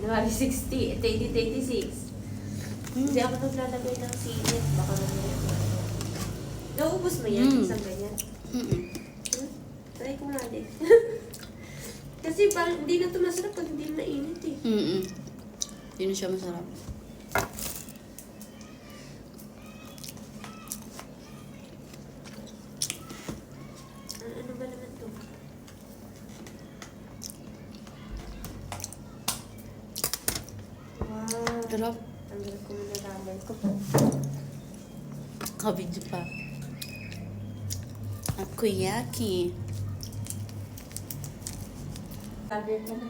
January 60, 2026. Hindi ako naglalagay ng sinit. Baka naman yung ano. Naubos mo yan? Isang ganyan? Try ko nga din. Kasi parang hindi na ito masarap pag hindi mainit eh. Hindi na siya masarap. Ano ba naman ito? Wow. Sarap. Ang galing ko na ramen ko. Kabidyo pa. Takoyaki. Sabi ko na.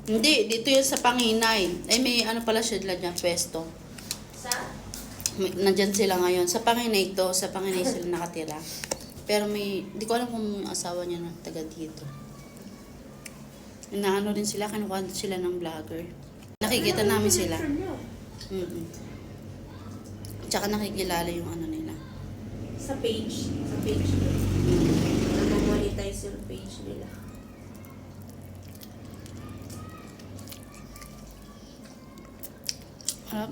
Hindi, dito yan sa Panginay. Ay, may ano pala siya dyan, pwesto. Sa? Nandyan sila ngayon. Sa Panginay to, sa Panginay sila nakatira. Pero may, di ko alam kung asawa niya na taga dito. Inaano din sila, kinukuha sila ng vlogger. Nakikita namin sila. Tsaka nakikilala yung ano nila. Sa page. Sa page nila. Nag-monetize yung page nila. Harap.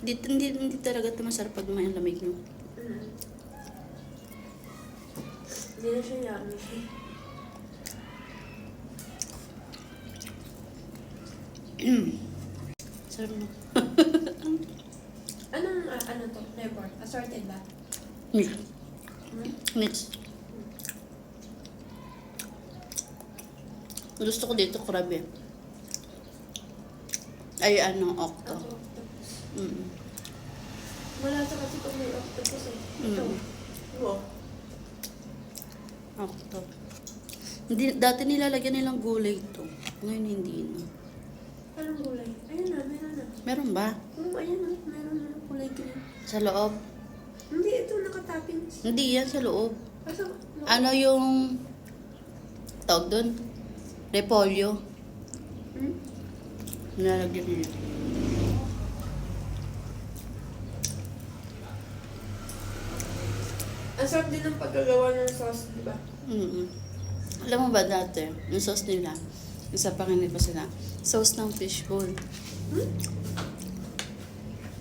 Hindi talaga ito masarap pag may lamig, no? Hindi na siya yummy. Sarap, no? Ano to? Flavor? Assorted ba? Mix. Mix. Gusto ko dito krabi. Ay, ano, okto. Wala sa kasi pag may octopus eh. Ito. Wow. Okto. Hindi, dati nilalagyan nilang gulay ito. Ngayon hindi na. Anong gulay? Ayun na, meron na. Meron ba? Ayun na, meron na kulay green. Sa loob? Hindi, ito nakatappings. Hindi yan sa loob. Asa? Ano yung tawag doon? Repolyo. Nilalagyan nila. Ang sarap din ng pagkagawa ng sauce, di ba? Alam mo ba dati, yung sauce nila, yung sa Panginay pa sila, sauce ng fishball.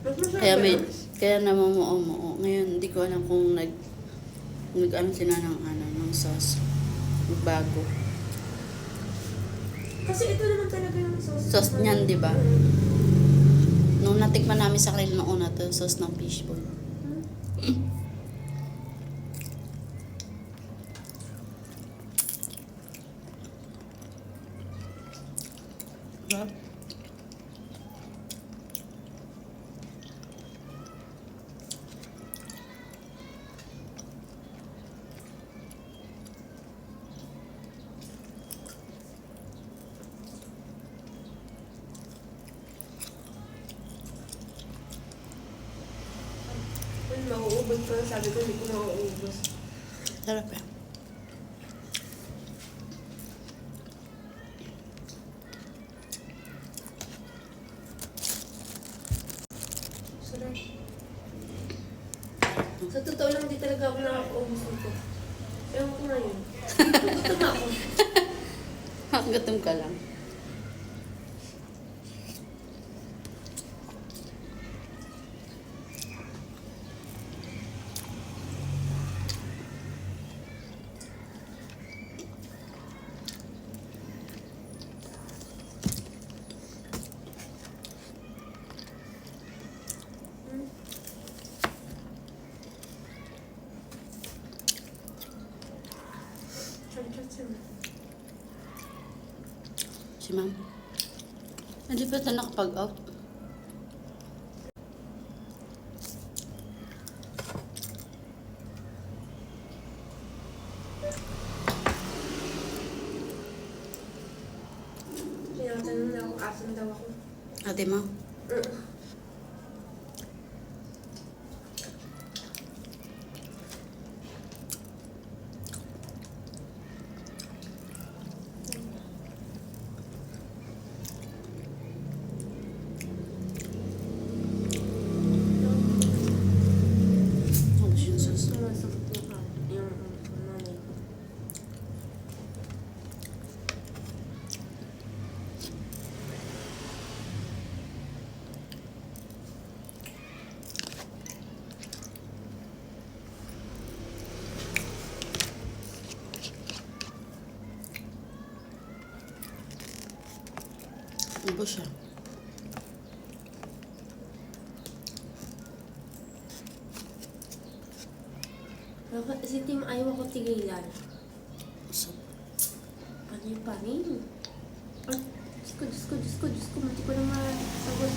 Mas masarap Kaya ba may, yun? kaya namumuo-muo. Ngayon, hindi ko alam kung nag-ano sila ng sauce. Bago. Kasi ito naman talaga yung sauce. Sauce niyan, di ba? Nung natikman namin sa kanila noong una, to sauce ng fishball. Sarap. Mauubos ko. Sabi ko, hindi ko mauubos. Sarap eh. Sarap. Sa totoo lang, di talaga ako nakakaubos nito. Ewan ko na yun. Gutom ako. Gutom ka lang. Si ma'am. Hindi pa ito nakapag-out. Tinatanong na ako, asan daw ako. Ate mo? Ano siya sa Sumasakit yung nanay ko. Ano ba siya? Kasi team ayaw ako tigilan. So, Ano yung pa rin? Ay, Diyos ko, mati ko na masagot.